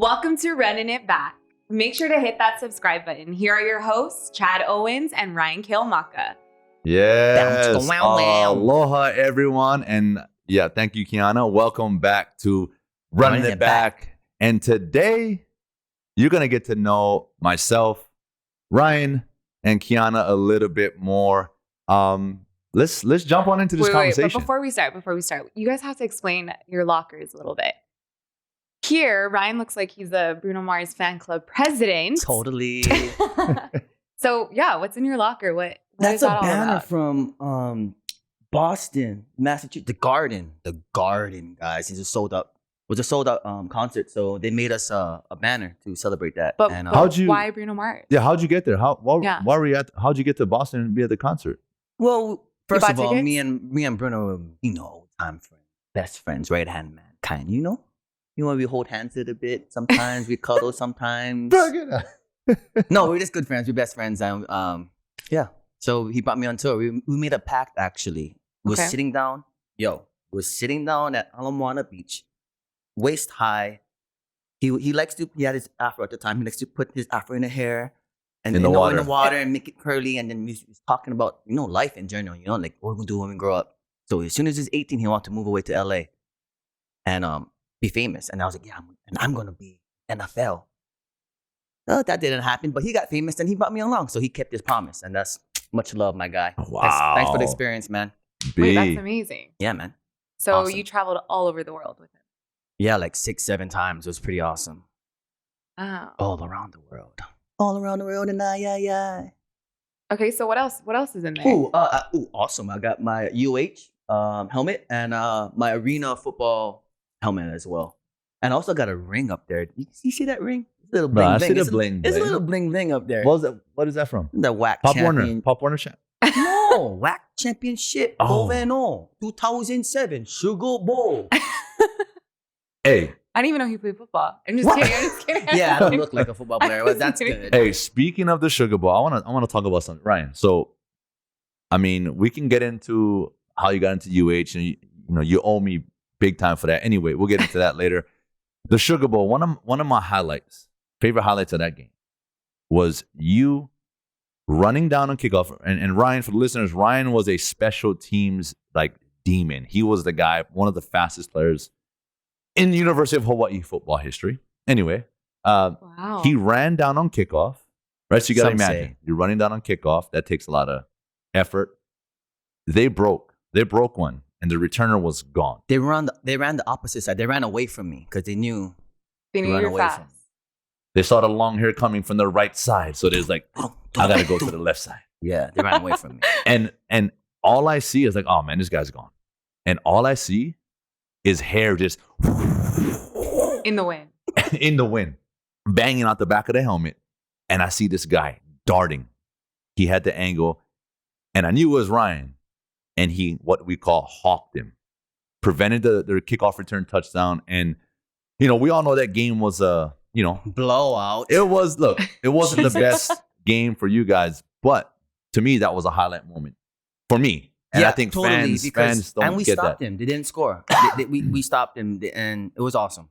Welcome to Running It Back. Make sure to hit that subscribe button. Here are your hosts, Chad Owens and Ryan Keomaka. Yes. Aloha, everyone. And yeah, thank you, Kiana. Welcome back to Running It Back. And today, you're going to get to know myself, Ryan, and Kiana a little bit more. Let's jump on into this conversation. But before we start, you guys have to explain your lockers a little bit. Here, Ryan looks like he's a Bruno Mars fan club president. Totally. So, yeah, what's in your locker? What That's is that a all banner about? from Boston, Massachusetts. The Garden, guys. It's a sold out. It was a sold out concert, so they made us a banner to celebrate that. But, and, why Bruno Mars? Yeah, how'd you get there? Why were you how'd you get to Boston and be at the concert? Well, first of all, tickets? me and Bruno, time friends, best friends, right hand man, kind. We hold hands a little bit. Sometimes we cuddle. Sometimes no, we're just good friends. We're best friends. Yeah. So he brought me on tour. We made a pact actually. We're sitting down. We're sitting down at Ala Beach, waist high. He had his afro at the time. He likes to put his afro in the hair and in the water and make it curly. And then he's talking about life in general. Like what we're gonna do when we grow up. So as soon as he's 18, he wanted to move away to LA and be famous. And I was like, yeah, I'm gonna be NFL. That didn't happen, but he got famous and he brought me along. So he kept his promise, and that's much love, my guy. Wow. Thanks for the experience, man. Wait, that's amazing. Yeah, man. So Awesome. you traveled all over the world with him? Yeah, like 6-7 times. It was pretty awesome. Oh. All around the world. All around the world, and yeah. Okay, so what else is in there? Ooh, awesome. I got my helmet and my arena football helmet as well. And I also got a ring up there. You see that ring? Little bling I bling. see the bling. It's a little bling bling up there. What is that from? The WAC Pop champion. Warner champ. No, WAC championship. Oh. Governor, 2007 Sugar Bowl. Hey. I didn't even know he played football. I'm just kidding. Yeah, I don't look like a football player, but that's good. Hey, speaking of the Sugar Bowl, I wanna talk about something, Ryan. So, I mean, we can get into how you got into UH, and you owe me big time for that. Anyway, we'll get into that later. The Sugar Bowl, one of my favorite highlights of that game was you running down on kickoff. And Ryan, for the listeners, Ryan was a special teams demon. He was the guy, one of the fastest players in the University of Hawaii football history. Anyway, Wow. he ran down on kickoff, right? So you got to Some imagine, say. you're running down on kickoff. That takes a lot of effort. They broke one, and the returner was gone. They ran the opposite side. They ran away from me because they knew They knew run you were away fast. from- They saw the long hair coming from the right side, so there's I got to go to the left side. Yeah, they ran away from me. And all I see is oh man, this guy's gone. And all I see is hair just In the wind. in the wind, banging out the back of the helmet. And I see this guy darting. He had the angle, and I knew it was Ryan. And he, what we call, hawked him, prevented the kickoff return touchdown. And, we all know that game was, Blowout. it wasn't the best game for you guys. But to me, that was a highlight moment for me. And I think fans don't and we get stopped that. him. They didn't score. We stopped him, and it was awesome.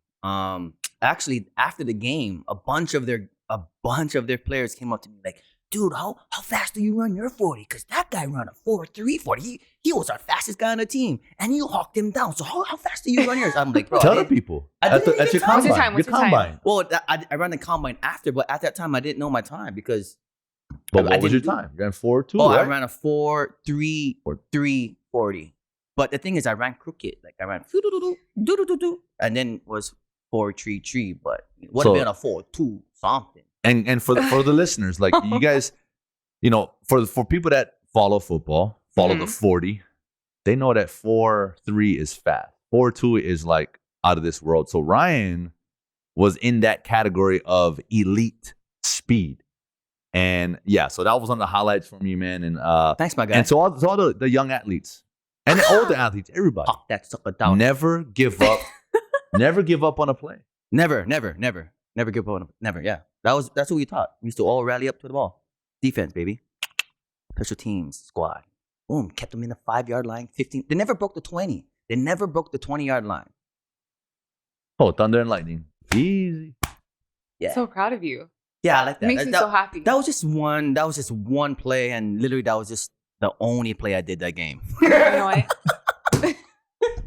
Actually, after the game, a bunch of their players came up to me like, "Dude, how fast do you run your 40? Because that guy ran a 4.3 40. He was our fastest guy on the team, and you hawked him down. So how fast do you run yours?" I'm like, bro, Tell the people at your What's your combine. time? What's your time? combine. Well, I ran the combine after, but at that time I didn't know my time because. But I what was your didn't do- time? You ran 4.2, Oh, right? I ran a 4.3 or 3.40. But the thing is, I ran crooked. Like I ran do, and then was 4.33, but it would have been a 4.2 something. And for the listeners, you guys, for people that follow football, follow the 40, they know that 4.3 is fast. 4.2 is out of this world. So Ryan was in that category of elite speed. And yeah, so that was one of the highlights for me, man. And Thanks, my guy. and so all the young athletes and the older athletes, everybody, Hawk that sucker down. never give up. Never give up on a play. Never give up on him. Never. Yeah, that's what we taught. We used to all rally up to the ball. Defense, baby. Special teams squad. Boom, kept them in the 5-yard line. 15. They never broke the 20. They never broke the 20-yard line. Oh, Thunder and Lightning. Easy. Yeah. So proud of you. Yeah, I like that. It makes me so happy. That was just one play, and literally that was just the only play I did that game. You know what?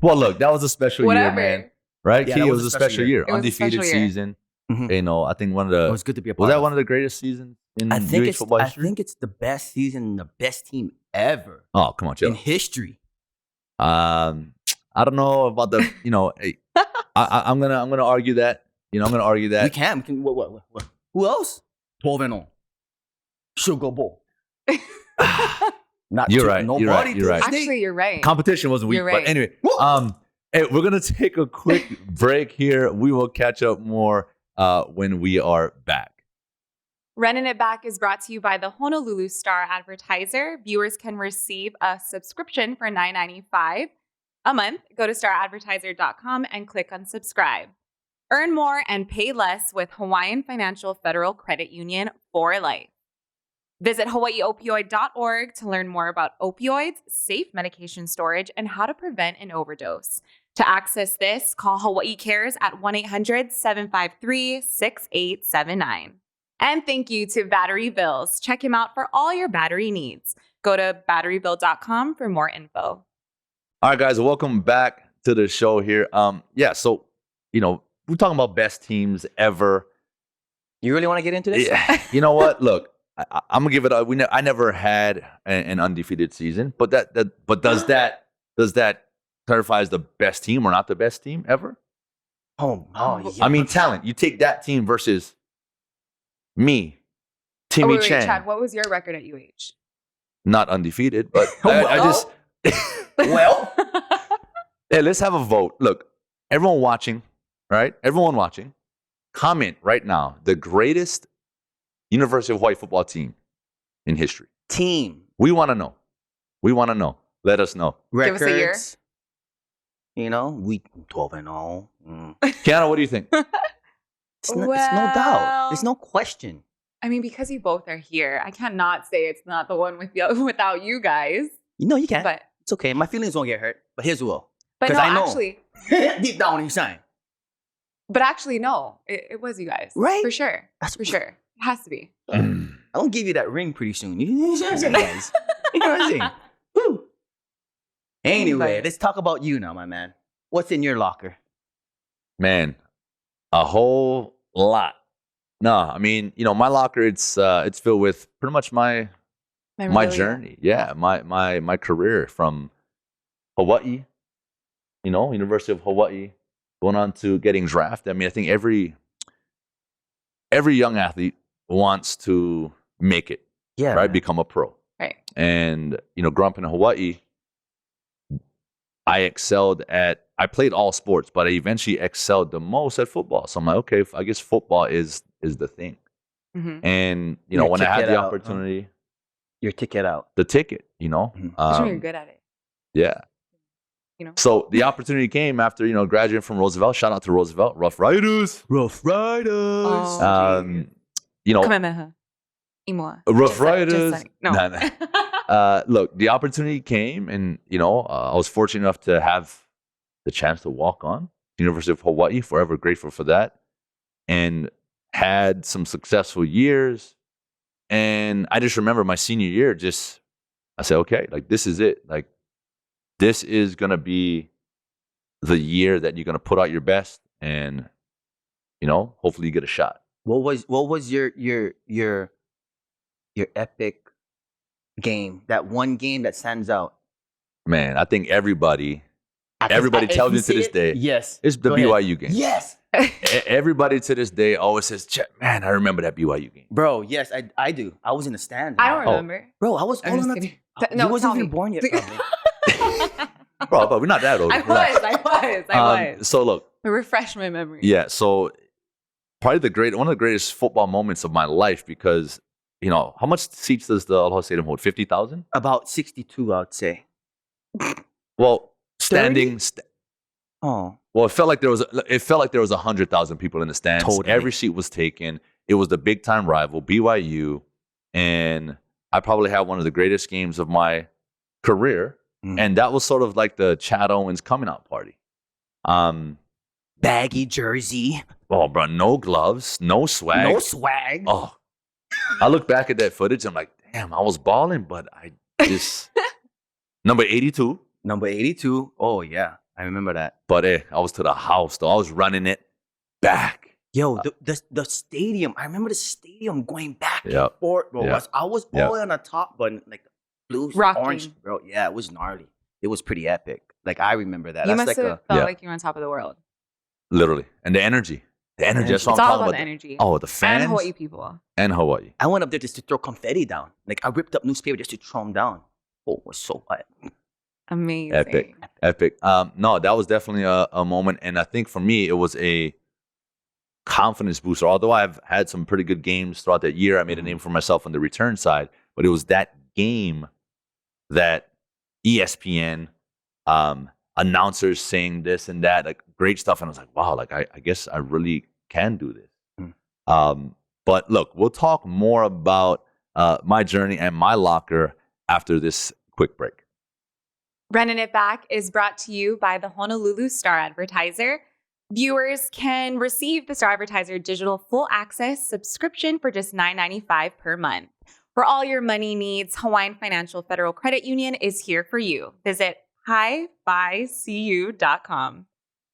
Well, look, that was a special year, man. Right? Yeah, Key, that it was a special year. It was a Undefeated special year. season. Mhm. You know, I think one of the It was good to be a part was that of. one of the greatest seasons in I think UH football history? I think it's the best season, the best team ever Oh, come on, chill. in history. I don't know about the, you know, I'm gonna argue that. You know, I'm gonna argue We that. can. What? Who else? 12-0. Sugar Bowl. Not You're too- right, Nobody you're right, to you're right. this day. Actually, you're right. Competition wasn't weak, You're right. but anyway, hey, we're gonna take a quick break here. We will catch up more when we are back. Running It Back is brought to you by the Honolulu Star Advertiser. Viewers can receive a subscription for $9.95 a month. Go to staradvertiser.com and click on subscribe. Earn more and pay less with Hawaiian Financial Federal Credit Union for life. Visit hawaiiopioid.org to learn more about opioids, safe medication storage, and how to prevent an overdose. To access this, call Hawaii Cares at 1-800-753-6879. And thank you to Battery Bills. Check him out for all your battery needs. Go to batterybill.com for more info. All right, guys, welcome back to the show here. Yeah, so you know, we're talking about best teams ever. You really want to get into this? Yeah, you know what? Look, I'm gonna give it up. I never had an undefeated season, but but does that clarify as the best team or not the best team ever? Oh, yeah. I mean, talent. You take that team versus me, Timmy wait, Chan, Chad, what was your record at UH? not undefeated, but I just. Well, Hey, let's have a vote. Look, everyone watching, right? Everyone watching, comment right now the greatest University of Hawaii football team in history. team We want to know. We want to know. Let us know. Give us a year. records. You know, we 12-0. Kiana, what do you think? It's no doubt. There's no question. I mean, because you both are here, I cannot say it's not the one without you guys. You know you can. But It's okay. My feelings won't get hurt, but his will. no, 'Cause I know. actually, Deep down inside. no, it was you guys, Right? For sure, That's- for sure. It has to be. I'm gonna give you that ring pretty soon. You know what I'm saying, guys? You know what I'm saying? Woo. Anyway, let's talk about you now, my man. What's in your locker? Man, a whole lot. No, I mean, you know, my locker, it's filled with pretty much my Memorabilia. journey. Yeah, my career from Hawaii, you know, University of Hawaii, going on to getting drafted. I mean, I think every young athlete wants to make it, Yeah. right? man. Become a pro. Right. And, you know, growing up in Hawaii, I played all sports, but I eventually excelled the most at football. So I'm like, okay, I guess football is the thing. Mm-hmm. And, you know, Your when I had ticket the out, huh? opportunity, Your ticket out. the ticket, you know, You're good at it. yeah. You know. So the opportunity came after, you know, graduating from Roosevelt. Shout out to Roosevelt, Rough Riders. Rough Riders. Oh, You know, Kamehameha. Imua. Rough Just like- Riders. No. Nah, nah. Look, the opportunity came, and you know, I was fortunate enough to have the chance to walk on University of Hawaii. Forever grateful for that, and had some successful years. And I just remember my senior year. I said, okay, like this is it. Like this is gonna be the year that you're gonna put out your best, and you know, hopefully you get a shot. What was your epic game? That one game that stands out. Man, I think everybody If tells you me to see this it, day, Yes. it's the Go ahead. BYU game. Yes. Everybody to this day always says, man, I remember that BYU game. Bro, yes, I do. I was in the stands. I man. don't remember. Bro, I was I'm old just enough. kidding. You No, wasn't tell even me. born yet, probably. Bro, but we're not that old. I Relax. was. So look, Refresh my memory. yeah, so probably one of the greatest football moments of my life because, you know, how much seats does the Aloha Stadium hold? 50,000? About 62, I would say. Well, standing. Oh. Well, it felt like there was 100,000 people in the stands. Totally. Every seat was taken. It was the big time rival, BYU, and I probably had one of the greatest games of my career. Mm. And that was sort of like the Chad Owens coming out party. Baggy jersey. Oh, bro, no gloves, no swag. No swag. Oh, I look back at that footage. I'm like, damn, I was balling, but I just number 82. Number 82. Oh, yeah. I remember that. But I was to the house, though. I was running it back. Yo, the stadium. I remember the stadium going back and Yep. forth, bro. Yep. I was all on the top button, like the blue, Rocking. orange, bro. Yeah, it was gnarly. It was pretty epic. Like, I remember that. You That's must like have felt Yeah. like you were on top of the world. Literally. And the energy. The energy. That's what It's I'm all talking about about. the energy. Oh, the fans. And Hawaii people. And Hawaii. I went up there just to throw confetti down. Like, I ripped up newspaper just to throw them down. Oh, it was so hot. Amazing. Epic. No, that was definitely a moment. And I think for me, it was a confidence booster. Although I've had some pretty good games throughout that year, I made a name for myself on the return side. But it was that game that ESPN, announcers saying this and that, like great stuff. And I was like, wow, like I guess I really can do this. But look, we'll talk more about my journey and my locker after this quick break. Running It Back is brought to you by the Honolulu Star Advertiser. Viewers can receive the Star Advertiser digital full access subscription for just $9.95 per month. For all your money needs, Hawaiian Financial Federal Credit Union is here for you. Visit hificu.com.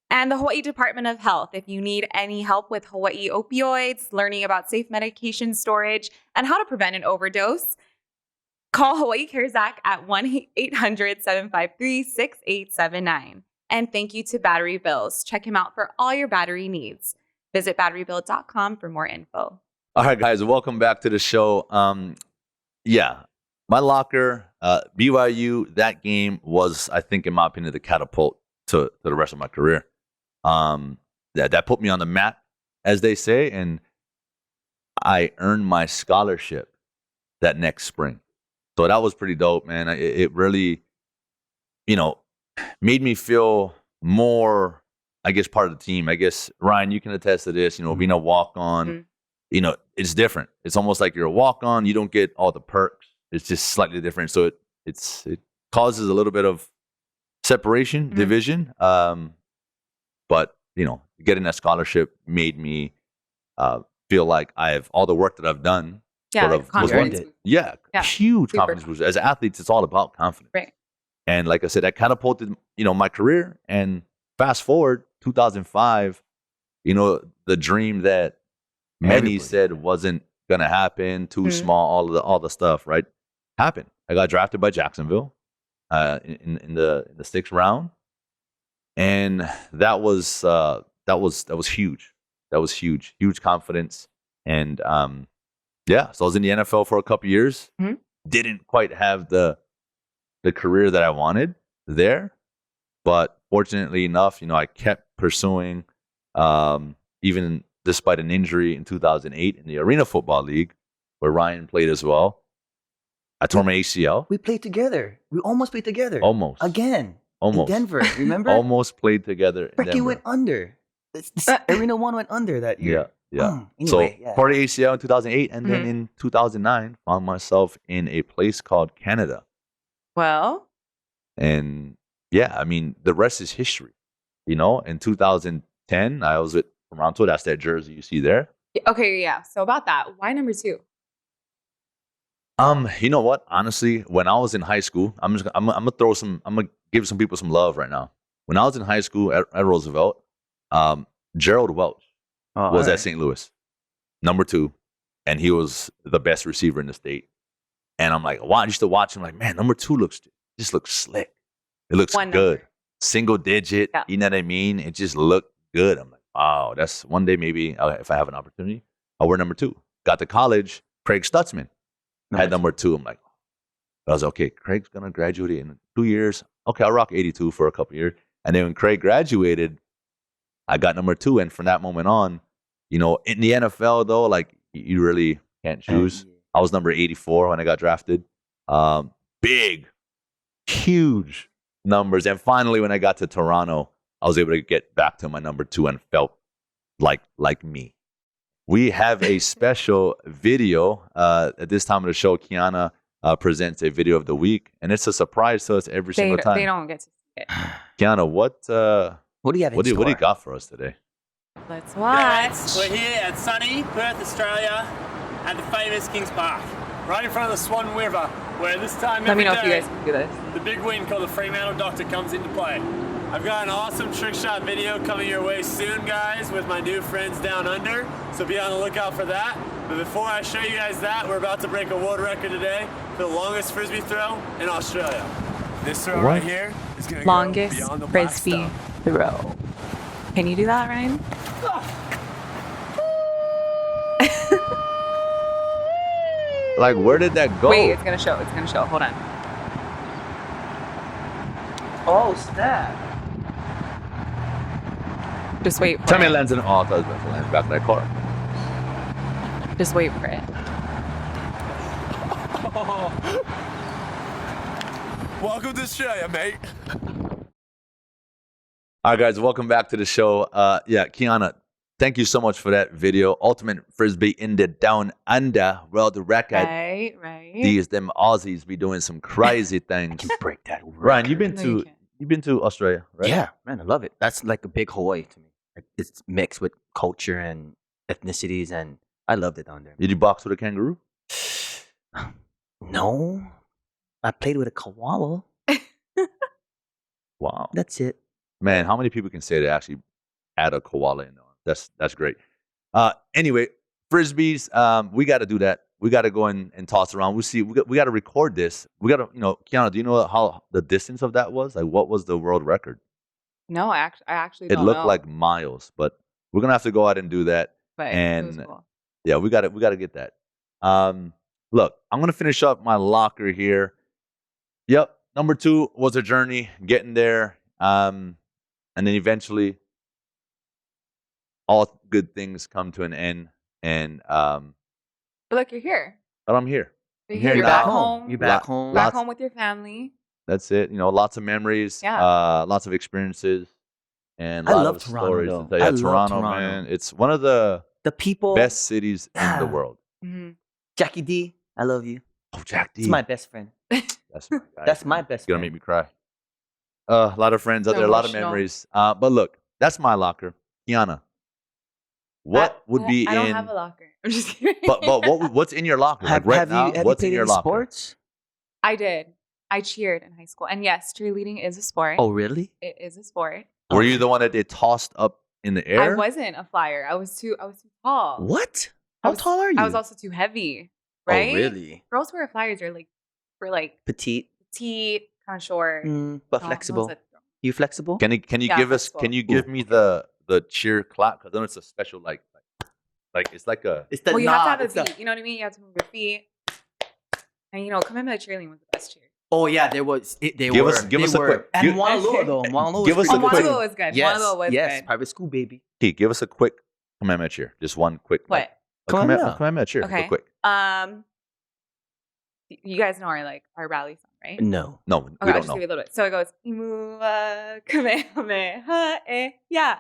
And the Hawaii Department of Health, if you need any help with Hawaii opioids, learning about safe medication storage, and how to prevent an overdose, call Hawaii CARES Act at 1-800-753-6879. And thank you to Battery Bills. Check him out for all your battery needs. Visit batterybill.com for more info. All right, guys, welcome back to the show. My locker, BYU, that game was, I think, in my opinion, the catapult to the rest of my career. That put me on the map, as they say, and I earned my scholarship that next spring. So that was pretty dope, man. It really, made me feel more, I guess, part of the team. I guess, Ryan, you can attest to this, being a walk-on, it's different. It's almost like you're a walk-on. You don't get all the perks. It's just slightly different. So it causes a little bit of separation, division. But, getting that scholarship made me feel like all the work that I've done. Yeah, confidence. Yeah, huge confidence booster. As athletes, it's all about confidence. Right. And like I said, that catapulted, my career. And fast forward, 2005, the dream that many said wasn't gonna happen, too small, all the stuff, right? Happened. I got drafted by Jacksonville in the 6th round, and that was huge. That was huge confidence. And so I was in the NFL for a couple years. Didn't quite have the career that I wanted there, but fortunately enough, I kept pursuing, even despite an injury in 2008 in the Arena Football League, where Ryan played as well. I tore my ACL. We played together. We almost played together. Almost. Again. Almost. In Denver. Remember? Almost played together in Freaking Denver. went under. Arena 1 went under that year. Yeah. Anyway, so, tore the ACL in 2008, and then in 2009, found myself in a place called Canada. Well. And the rest is history. In 2010, I was with Toronto. That's that jersey you see there. Okay, yeah. So about that, why number 2? You know what? Honestly, when I was in high school, I'm gonna give some people some love right now. When I was in high school at Roosevelt, Gerald Welch was at St. Louis, number 2, and he was the best receiver in the state. And I'm like, wow, I used to watch him like, man, number 2 looks slick. It looks good. Single digit, you know what I mean? It just looked good. I'm like, wow, that's one day maybe if I have an opportunity, I'll wear number 2. Got to college, Craig Stutzman had number 2. I'm like, I was like, okay, Craig's going to graduate in 2 years. Okay, I'll rock 82 for a couple years. And then when Craig graduated, I got number 2. And from that moment on, in the NFL, though, like, you really can't choose. I was number 84 when I got drafted. Big, huge numbers. And finally, when I got to Toronto, I was able to get back to my number 2 and felt like me. We have a special video at this time of the show. Kiana presents a video of the week, and it's a surprise to us every single time. They don't get to see it. Kiana, what do you have in what do you store? got for us today? Let's Guys, watch. we're here at sunny Perth, Australia, at the famous Kings Park, right in front of the Swan River, where this time Let me know every if you day, guys can do this. the big win called the Fremantle Doctor comes into play. I've got an awesome trick shot video coming your way soon, guys, with my new friends down under, so be on the lookout for that. But before I show you guys that, we're about to break a world record today for the longest frisbee throw in Australia. This throw right here is going to go Longest beyond the black frisbee stump. throw. Can you do that, Ryan? Like, where did that go? Wait, it's gonna show. It's gonna show. Hold on. Oh, snap. Just wait for Tell me it. it lands in. Oh, I thought it was going to land back in that car. Just wait for it. Welcome to Australia, mate. All right, guys, welcome back to the show. Yeah, Kiana, thank you so much for that video. Ultimate Frisbee in the Down Under world record. Right. Them Aussies be doing some crazy things. Break that. Ryan, you've been No, you to can't. Australia, right? Yeah, man, I love it. That's like a big Hawaii to me. Like, it's mixed with culture and ethnicities, and I loved it down there. Did you box with a kangaroo? No, I played with a koala. Wow, That's it. man, how many people can say they actually add a koala in there? That's great. Anyway, frisbees, we got to do that. We got to go in and toss around. We got to record this. We got to, Kiana, do you know how the distance of that was? Like, what was the world record? No, I actually It don't looked know. like miles, but we're gonna have to go out and do that. But it was and cool. Yeah, we got to get that. Look, I'm gonna finish up my locker here. Yep, number 2 was a journey getting there, and then eventually, all good things come to an end. And But look, you're here. but I'm here. You're Here here. You're now. back home. You're back Lot- home. Back lots- home with your family. That's it. Lots of memories. Yeah. Lots of experiences, and I a lot love of Toronto, stories. though. To tell. Yeah, I love Toronto, Toronto. man. It's one of the The people. best cities in the Yeah. world. Mhm. Jackie D, I love you. Oh, Jack D. It's my best friend. That's my guy. That's my best It's gonna friend. make me cry. A lot of friends out there, a lot of Emotional. memories. But look, that's my locker. Kiana, what would be I don't in? have a locker. I'm just kidding. But what's in your locker? Like right now, have what's you in played your any locker? sports? I did. I cheered in high school, and yes, cheerleading is a sport. Oh, really? It is a sport. Were you the one that they tossed up in the air? I wasn't a flyer. I was too tall. What? I How was- tall are you? I was also too heavy. Right? Oh, really? Girls who wear flyers are like Petite, petite, kind of short. but No, flexible. those are- You flexible? Can you Yeah, give us? flexible. Can you give me the cheer clap? Because then it's a special like it's like a. It's the Well, you have to have nod, a it's the- beat. You know what I mean? You have to move your feet. And Kamehameha cheerleading was the best cheer. Oh yeah, there was. They Give were. us- give they us a were. quick- And give- Moanaloa though. Moanaloa Give was us a Oh, quick- Moanaloa was good. Yes, Moanaloa was yes, good. private school baby. Key, give us a quick Kamehameha cheer. Just one quick. What? A Kamehameha. Kamehameha cheer. Okay. Real quick. You guys know our rally song, right? No. No, Okay, we I'll don't just know. give you a little bit. So it goes, Imua Kamehameha yeah.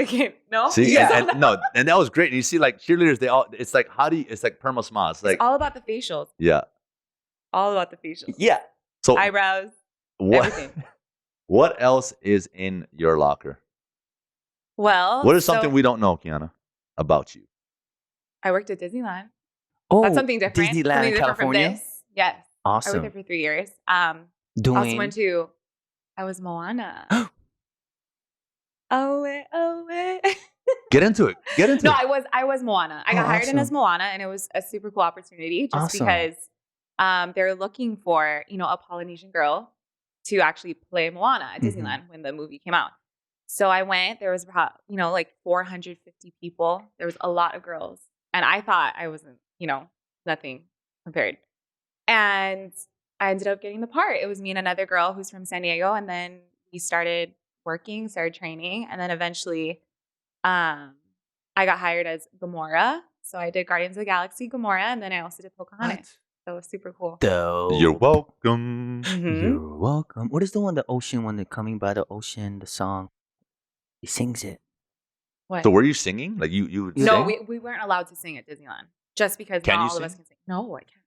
Okay, no? See, Yeah. and that was great. And you see, like cheerleaders, it's like it's like perma smiles. It's like It's all about the facials. yeah. All about the facials. Yeah. So Eyebrows, what everything. what else is in your locker? Well, What is so something we don't know, Kiana, about you? I worked at Disneyland. Oh, That's something different. Disneyland, something different California. from this. Yes. I worked Awesome. there for 3 years. Also Doing. went to, I was Moana. Oh, wait. Get into it. Get into No, it. I was Moana. I got Oh, hired in as awesome. Moana, and it was a super cool opportunity just Awesome. because they're looking for a Polynesian girl to actually play Moana at Mhm. Disneyland when the movie came out. So I went. There was about like 450 people. There was a lot of girls, and I thought I wasn't nothing compared. And I ended up getting the part. It was me and another girl who's from San Diego, and then we started working, started training, and then eventually I got hired as Gamora. So I did Guardians of the Galaxy Gamora, and then I also did Pocahontas. So it was super cool. Dope. You're welcome. Mhm. You're welcome. What is the one, the ocean one, that coming by the ocean, the song? He sings it. What? So were you singing? Like you would No, sing? we weren't allowed to sing at Disneyland just because Can not you all of us sing? can sing. No, I can't.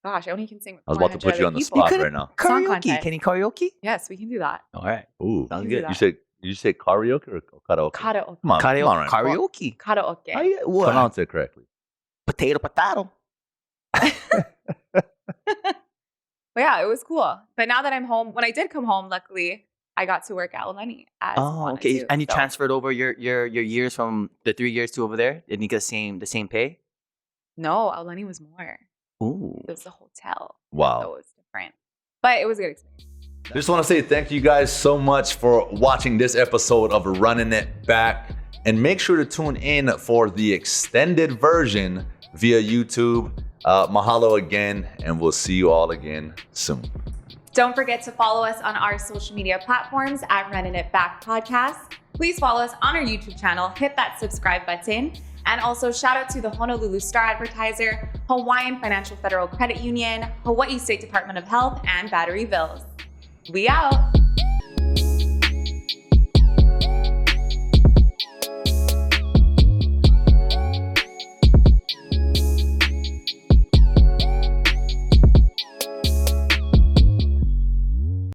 Gosh, I only can sing with I was about to 400 put you on other the people. spot could've- right now. Song Karaoke. contest. Can you karaoke? Yes, we can do that. All right. Ooh. Sounds do good. that. You said Did you say karaoke or karaoke? Karaoke. Come on, Ryan. Karaoke. Karaoke. What? Pronounce it correctly. Potato. But yeah, it was cool. But now that I'm home, when I did come home, luckily, I got to work at Runnin as Oh, okay. too, And you so. transferred over your years from the 3 years to over there? Didn't you get the same pay? No, Runnin was more. Ooh. It was a hotel. Wow. So it was different. But it was a good experience. Just want to say thank you guys so much for watching this episode of Running It Back. And make sure to tune in for the extended version via YouTube. Mahalo again, and we'll see you all again soon. Don't forget to follow us on our social media platforms at Running It Back Podcast. Please follow us on our YouTube channel, hit that subscribe button, and also shout out to the Honolulu Star Advertiser, Hawaiian Financial Federal Credit Union, Hawaii State Department of Health, and Battery Bills. We out.